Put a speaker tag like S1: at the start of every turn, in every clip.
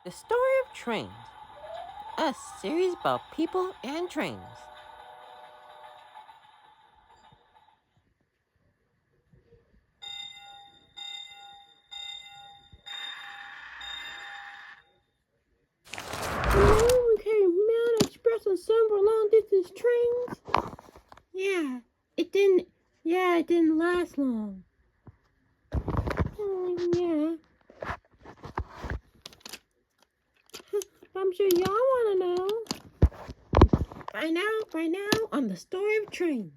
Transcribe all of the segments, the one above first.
S1: The Story of Trains, a series about people and trains.
S2: We carry mail express on several long-distance trains. Yeah, it didn't last long. Yeah. I'm sure y'all want to know. Find out on the Story of Trains.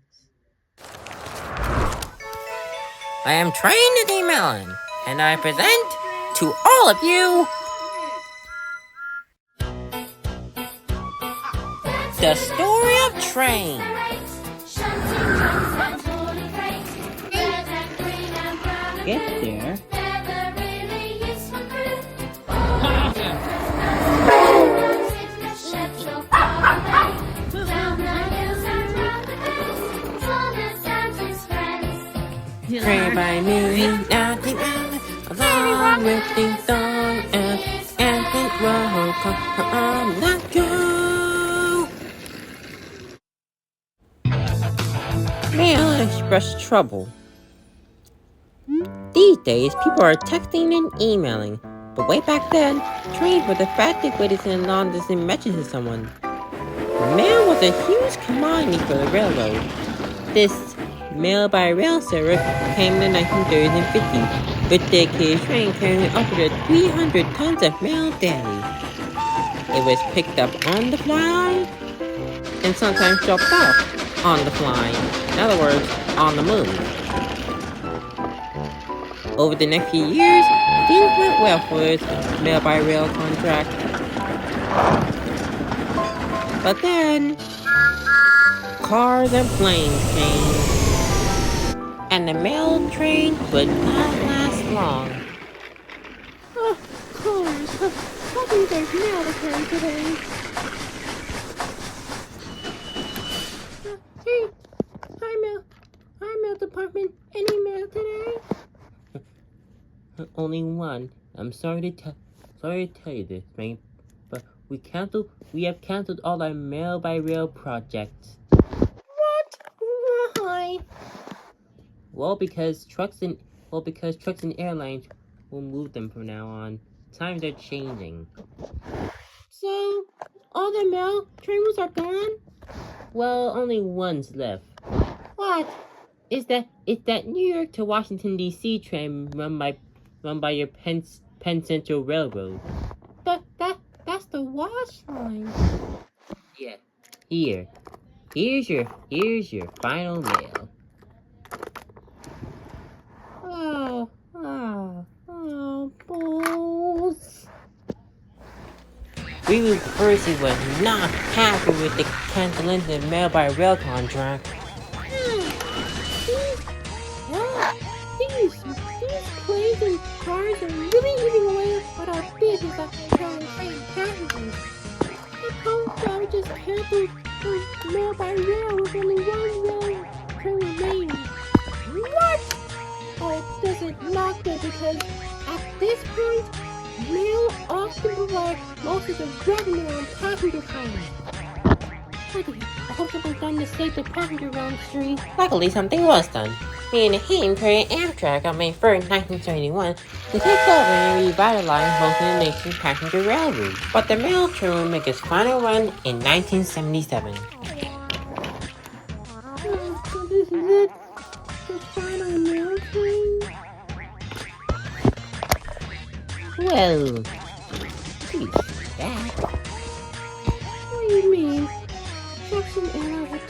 S1: I am Train D. Mellon, and I present to all of you the Story of Trains.
S2: Get there.
S1: Train by me, nothing along with the song and the roll on the go. Mail express trouble. These days, people are texting and emailing, but way back then, trains were the fastest way to send long-distance messages to someone. Mail was a huge commodity for the railroad. This mail-by-rail service came in the 1930s and 50s, with dedicated trains carrying up to 300 tons of mail daily. It was picked up on the fly, and sometimes dropped off on the fly. In other words, on the move. Over the next few years, things went well for its mail-by-rail contract. But then, cars and planes came, and the mail train would not last long.
S2: Oh, cars. How do you guys mail the train today? Hey, hi mail department. Any mail today?
S1: Only one. I'm sorry to tell you this, man, but we have canceled all our mail-by-rail projects.
S2: What? Why?
S1: Well, because trucks and airlines will move them from now on. Times are changing.
S2: So, all the mail trains are gone?
S1: Well, only one's left.
S2: What?
S1: It's that New York to Washington D.C. train run by your Penn Central Railroad.
S2: That's the wash line.
S1: Yeah. Here's your final mail.
S2: Balls.
S1: We Percy was not happy with the cancellation of mail-by-rail contract.
S2: These planes and cars are really eating away at our business after carrying passengers. The post office just canceled the mail by rail with only one rail train remaining. What? Oh, this is not good because at this point, mail often provides most of the revenue on passenger trains. I hope something's done to save the passenger rail industry.
S1: Luckily, something was done. Me and the Hayden created Amtrak on May 1st, 1971 to take over and revitalize most of the nation's passenger railroad. But the mail train would make its final run in 1977.
S2: So this is it? The final mail train?
S1: Well, please, that.
S2: What do you mean? Trucks and airlines have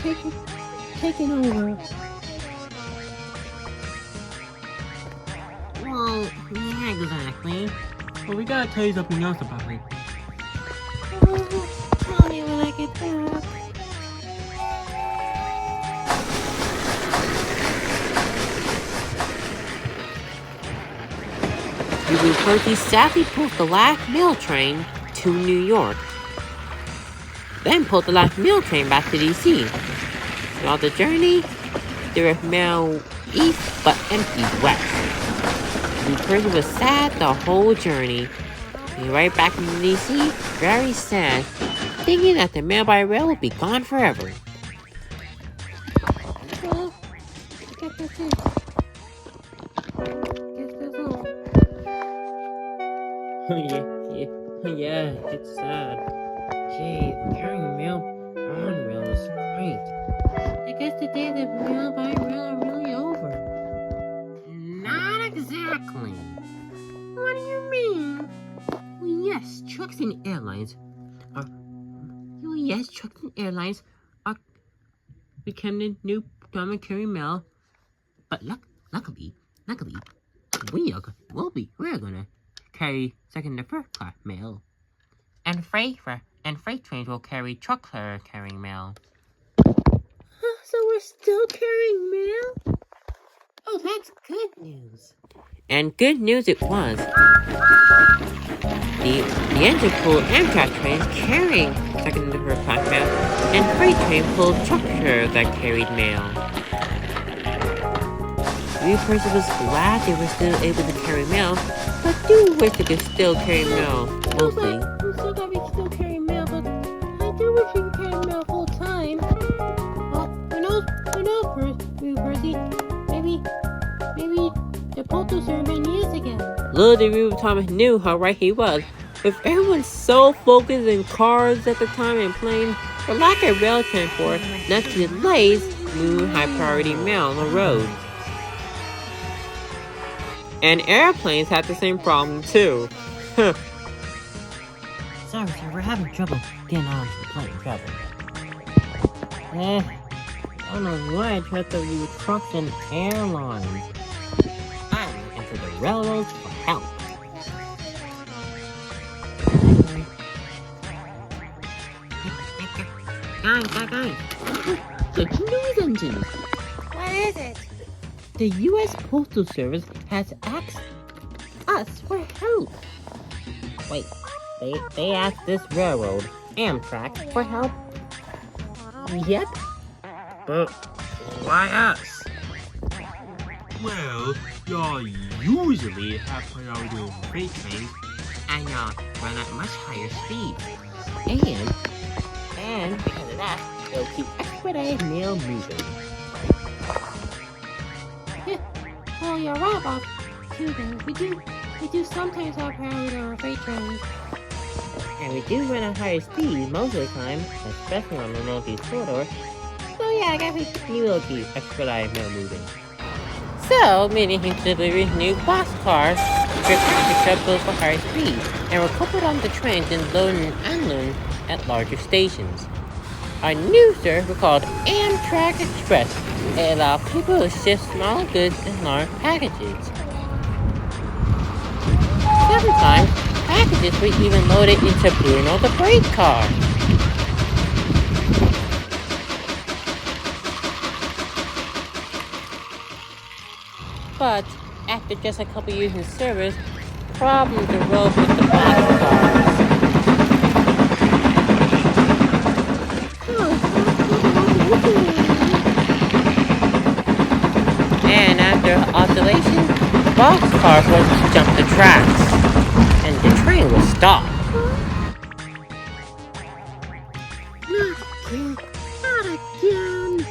S2: taken over.
S1: Well, yeah, exactly. But we gotta tell you something else about it.
S2: Tell me when I get back.
S1: We will Percy sadly pulled the last mail train to New York. Then pulled the last mail train back to D.C. Throughout the journey, there was mail east but empty west. Percy was sad the whole journey. Be right back in DC, very sad, thinking that the mail by rail will be gone forever.
S2: Well, I guess that's it. Guess that's all.
S1: Yeah, it's sad. Gee, carrying mail on rail is great. I guess the days of mail by rail are really over. Not exactly. What do you mean? Well, yes, trucks and airlines are. Well, yes, trucks and airlines are becoming new common carrying mail. But luckily, we're gonna carry second and first class mail, and freight trains will carry truck carrying mail. So we're still carrying mail? Oh, that's good news. And good news it was. The engine pulled Amtrak trains carrying second and first class mail, and freight train pulled truck that carried mail. We person was glad they were still able to carry mail, but do wish they could still carry mail, mostly.
S2: I'm so glad we still carry mail, but I do wish we could carry mail full time. Well, who knows, Percy? Maybe the postal service may need us again.
S1: Little did Ruben Thomas knew how right he was. With everyone so focused in cars at the time and planes, the lack of rail transport led to delays moving high priority mail on the road. And airplanes had the same problem too. Sorry, sir, we're having trouble getting on to the plane travel. I don't know why I tried to use trucks and airlines. I'm looking to the railroads for help. Guys. The news engine.
S2: What is it?
S1: The U.S. Postal Service has asked us for help. Wait, they asked this railroad, Amtrak, for help? Yep. But why us?
S3: Well, y'all usually have priority over freight trains
S1: And run at much higher speed. And because of that, they'll keep expedited mail moving.
S2: Well, you're right about two things. We do sometimes have priority on our freight trains.
S1: And we do run at higher speed most of the time, especially on the Northeast Corridor. So yeah, I guess we will keep expedited mail moving. So, many deliveries new boxcars prepared to travel for higher speed and were coupled onto trains and loaded and unloaded at larger stations. Our new service was called Amtrak Express. It allowed people to ship small goods and large packages. Sometimes, packages were even loaded into Bruno the freight car. But after just a couple years in service, problems arose with the boxcars. And after oscillation, the boxcars was to jump the tracks, and the train was stopped.
S2: Not again.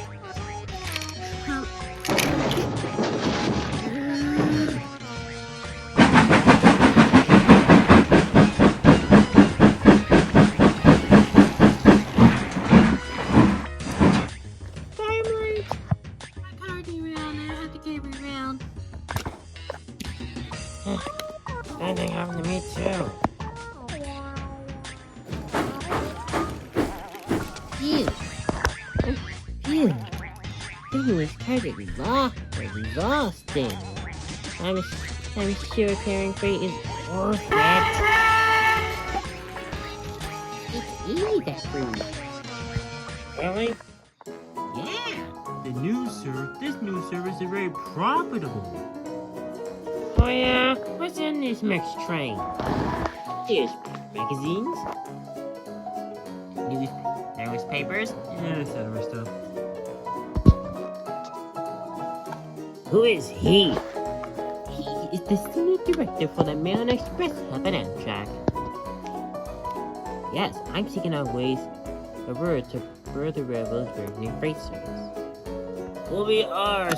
S1: That thing happened to me too. Phew. That was kind of exhausting. I'm sure carrying freight is worth it. It's easy, that food. Really? Yeah.
S3: this new service is very profitable.
S1: Oh yeah? What's in this mixed train? There's magazines, newspapers,
S3: And etc. stuff.
S1: Who is he? He is the senior director for the Mail and Express Hub at Amtrak. Yes, I'm seeking out ways to further railroads new freight service. Well, we are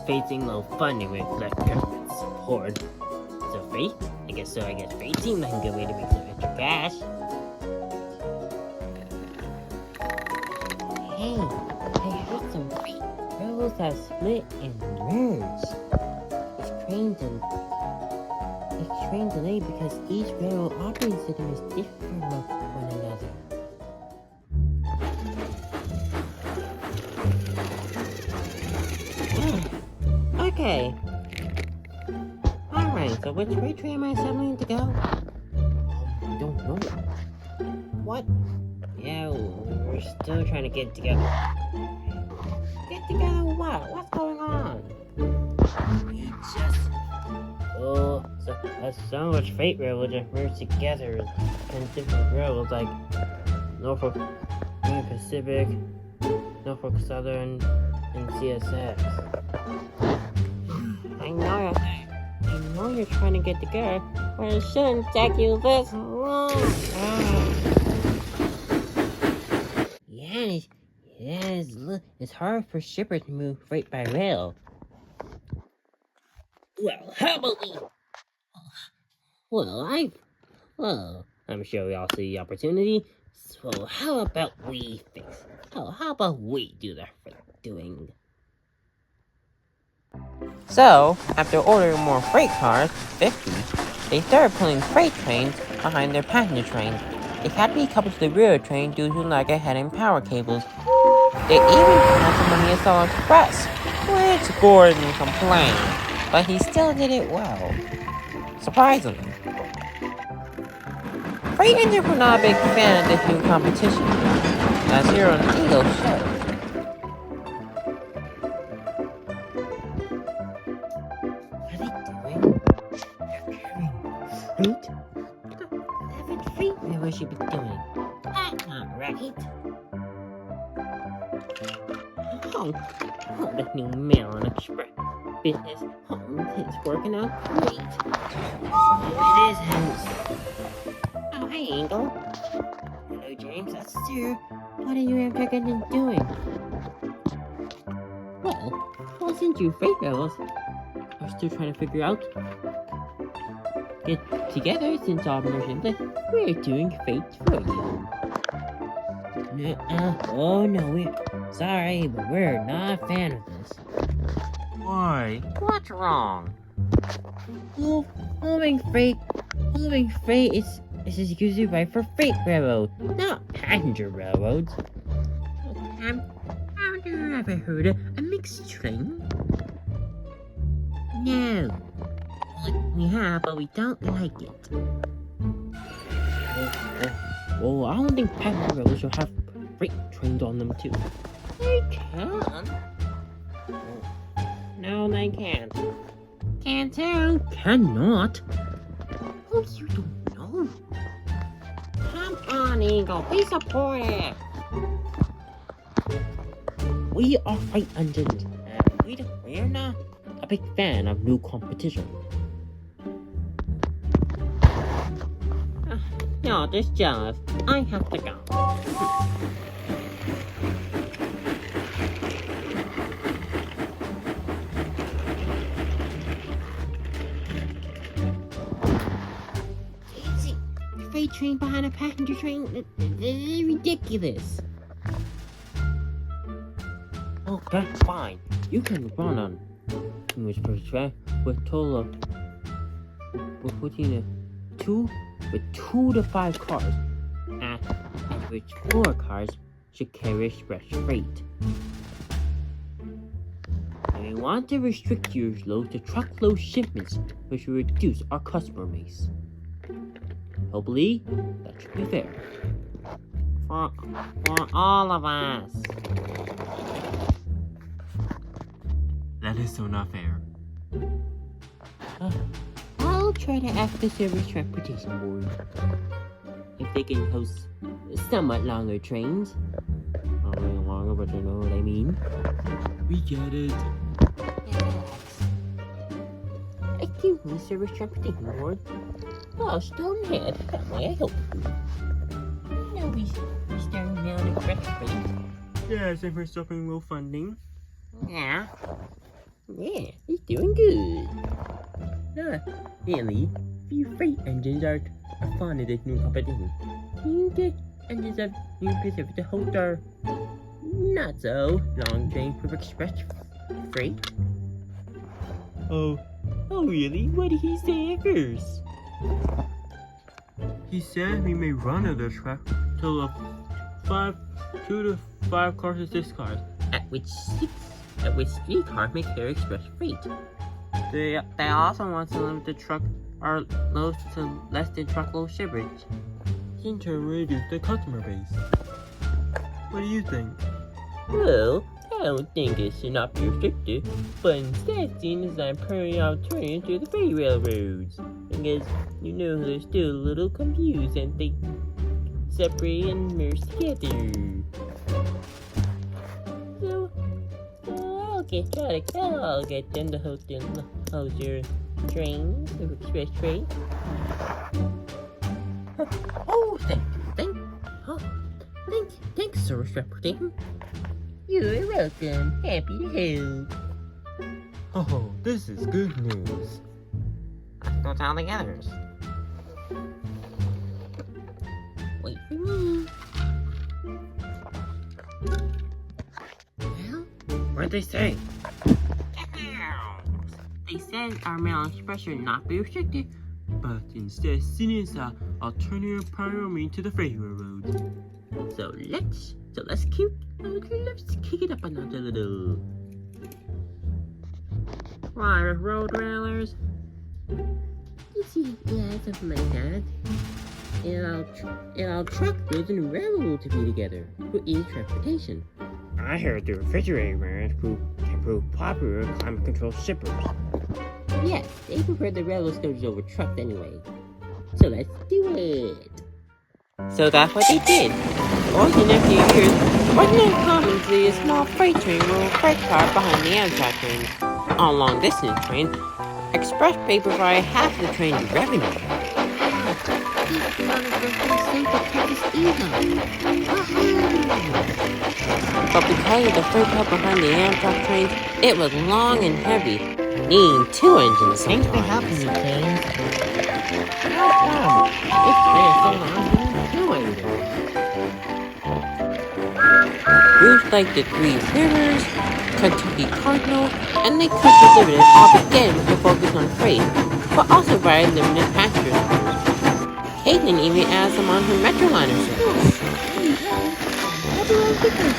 S1: facing low funding with less government support. So freight? I guess freight seems like a good way to make some extra cash. Hey, I heard some freight railroads have split and merged. It's train delayed because each railroad operating system is different from one another. Okay. Alright, so which freight train am I settling to go? I don't know. What? Yeah, we're still trying to get together. Get together what? What's going on? We just... Oh, so much freight railroads are merged together and different railroads like Norfolk Union Pacific, Norfolk Southern, and CSX. I know you're trying to get together, but it shouldn't take you this long. It's hard for shippers to move freight by rail. Well, how about we? I'm sure we all see the opportunity. So how about we fix? How about we do the freight doing? So, after ordering more freight cars, 50, they started pulling freight trains behind their passenger trains. They had to be coupled to the railroad train due to lack of head and power cables. They even had some on the Assault Express, which Gordon complained, but he still did it well. Surprisingly. Freight engines were not a big fan of this new competition, as here on Eagle showed. What should be doing? That's not right. The new mail and express business is working out great. It is, Hans. Oh, hey, Angel. Hello, James. That's Sir. What are you interested in doing? Well, since you freight railroads are still trying to figure out get together since our merchant list, we're doing freight for you. We're sorry, but we're not a fan of this.
S3: Why?
S1: What's wrong? Well, moving freight is exclusive right for freight railroad, not passenger railroads. Have you ever heard of a mixed train? No. We have, but we don't like it. Well, I don't think passenger railroads should have freight trains on them too. They can. No, they can't. Can too. Cannot. Oh, you don't know. Come on, Eagle. Be supportive. We are freight engines, and we're not a big fan of new competition. No, just jealous. I have to go. Easy. The freight train behind a passenger train? This is ridiculous. Oh, that's fine. You can run on English track with total of with 2 to 5 cars, at which 4 cars should carry express freight. And we want to restrict your load to truckload shipments, which will reduce our customer base. Hopefully, that should be fair. For all of us.
S3: That is so not fair.
S1: I'll try to ask the Service Transportation Board if they can host somewhat longer trains. Not really longer, but you know what I mean.
S3: We get it.
S1: Excuse me, Service Transportation Board. Oh, Stonehead family, I hope. we starting Mail and Express Freight.
S3: Yes, and for stopping low funding.
S1: Yeah. Yeah, he's doing good. Really, few freight engines are fond of this new competition. The engines of New Pacific to host our not so long train for express freight.
S3: Oh,
S1: really? What did he say at first?
S3: he said we may run on the track till 2 to 5 cars or 6 cars.
S1: At which 3 cars may carry express freight. They also want to limit the truck or loads to less than truckload shippers.
S3: Seem to reduce the customer base. What do you think?
S1: Well, I don't think it should not be restricted, but instead seen as I'm putting alternative to the freight railroads. Because, they're still a little confused and they separate and merge together. So, I'll get them to host your trains of express freight. Thanks, Sir Shepherding. You're welcome. Happy to help.
S3: Oh, this is good news.
S1: Let's go tell the others. Wait for me. Well,
S3: What'd they say?
S1: they said our mail and express should not be restricted.
S3: But instead, seen as an alternative primary to the freight railroad.
S1: So let's kick it up a notch a little. Why, road railers? You see, yeah, something like that. It'll truck goods and railroad to be together for easy transportation.
S3: I heard the refrigerator can prove popular climate control shippers.
S1: Yes, they prefer the railroad stories over trucks anyway. So let's do it. So that's what they did. Over the next few years, wasn't uncommon to see a small freight train roll a freight car behind the Amtrak train. On long distance train, express freight provided half of the train's revenue. But because of the freight car behind the Amtrak trains, it was long and heavy, needing 2 engines sometimes.
S2: Thanks for helping me, Kane. No problem. This train is so long, we need 2 engines.
S1: Routes like the Three Rivers, Kentucky Cardinal, and Lake Country Limited all began with a focus on freight, but also provided limited passenger service. Caitlin even added some on her Metroliner service.
S2: Everyone's different.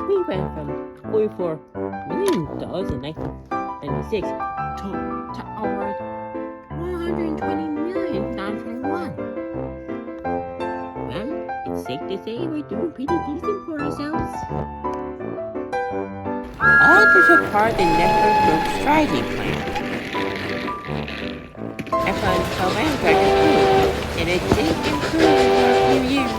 S1: We went from $44 million in 1996 to over $120 million in 2021. Well, it's safe to say we're doing pretty decent for ourselves. All this is part of the network growth strategy plan. F1's program practice and it did improve in a few years.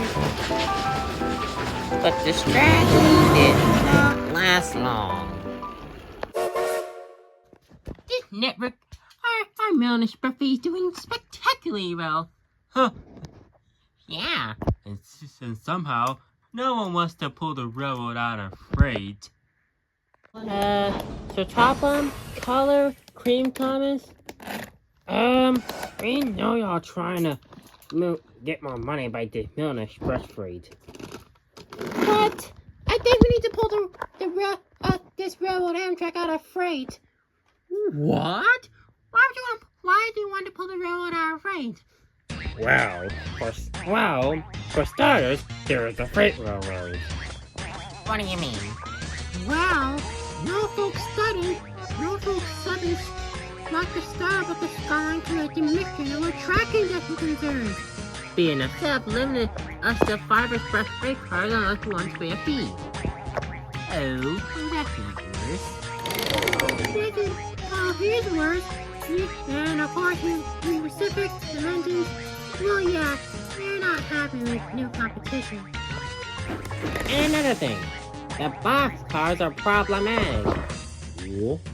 S1: But the strategy did not last long. This network, our mail and express is doing spectacularly well.
S3: Huh.
S1: Yeah.
S3: And somehow, no one wants to pull the railroad out of freight.
S1: So Topham, Color, Cream Thomas.
S3: We know y'all trying to get more money by this mail and express freight.
S2: But I think we need to pull this railroad Amtrak out of freight.
S1: What?
S2: Why do you want to pull the railroad out of freight?
S3: Well, for starters, there's the freight railroad.
S1: What do you mean?
S2: Well, Norfolk studied not the star but the skyline connecting Michigan and we're tracking different concerns.
S1: Being a self-limited us to 5 express freight cars on us 1 square feet. Oh, that's not worse.
S2: Here's worse. And of course, in Pacific Dimensions, well, yeah, they're not happy with new competition.
S1: And another thing, The boxcars are problematic.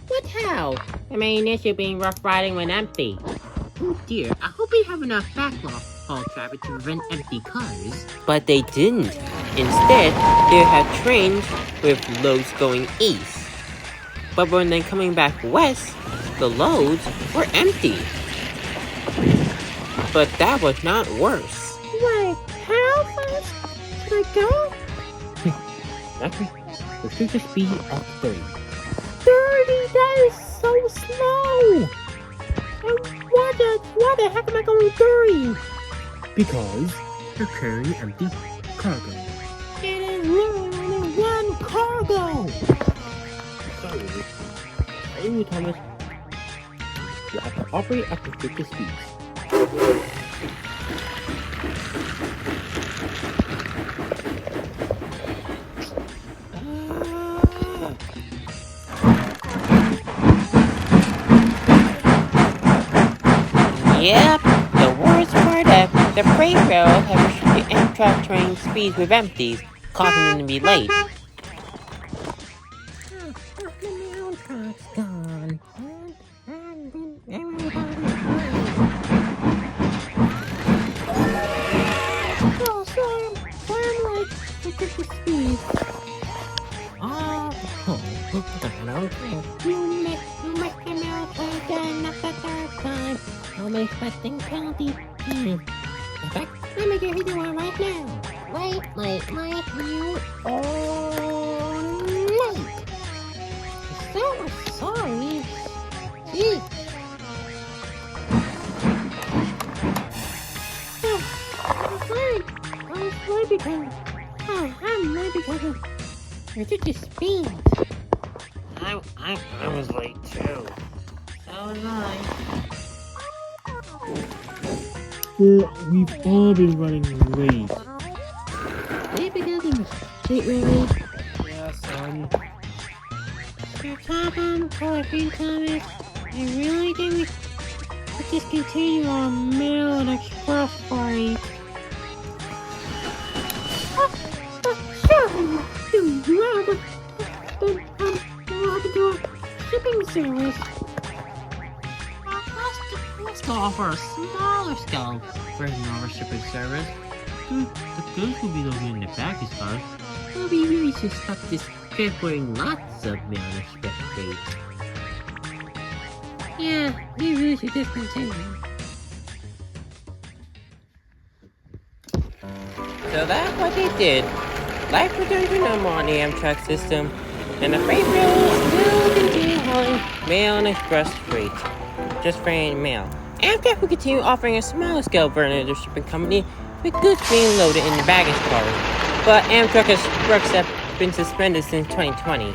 S1: What how? The main issue being rough riding when empty. Oh dear, I hope we have enough backlog haul traffic to prevent empty cars. But they didn't. Instead, they had trains with loads going east. But when they're coming back west, the loads were empty. But that was not worse.
S2: Wait, how fast should I go?
S1: Nothing. Restrict the speed of 30.
S2: 30? That is so slow! And why the heck am I going 30?
S3: Because you're carrying empty cargo.
S2: It is literally only one cargo!
S1: Sorry. Anyway, Thomas, you have to operate at restricted speeds. Yep, the worst part of the freight railroad have restricted Amtrak train speeds with empties, causing them to be late.
S2: The mail truck's gone. And everybody's oh, so I'm like, look at the speed.
S1: I don't think.
S2: You missed the mail truck again, not the third time. I'm expecting penalty. In fact, let me give you the one right now. Wait, you are late. So sorry. Gee. I was late because I'm late because of ridiculous speed.
S1: I was late too. So was I.
S3: We've all been running late.
S2: Late because of street railroad.
S3: Yeah, son.
S2: Your top on Coffee Thomas. I really think we should discontinue our mail and express freight. Sure. We'll have to do a shipping service.
S1: Let's offer a smaller scale version of our shipping service. The goods will be located in the baggage car. But we really should stop this transporting lots of mail and express freight.
S2: Yeah, we really should discontinue.
S1: So that's what they did. Life returned to normal on the Amtrak system, and the freight railroad still continue hauling mail and express freight. Just freight mail. Amtrak will continue offering a smaller scale version of the shipping company with goods being loaded in the baggage cars. But Amtrak Express have been suspended since 2020.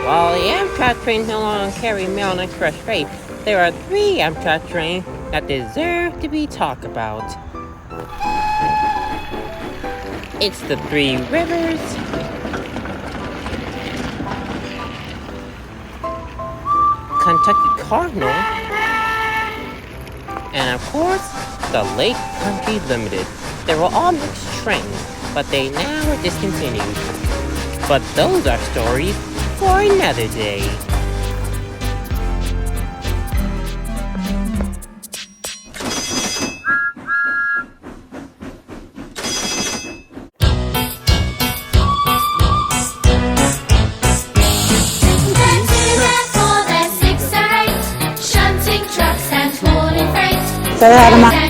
S1: While the Amtrak trains no longer carry mail and express freight, there are 3 Amtrak trains that deserve to be talked about. It's the 3 Rivers, Kentucky Cardinal, and of course, the Lake Country Limited. They were all mixed trains, but they now are discontinued. But those are stories for another day.
S4: Say hi to my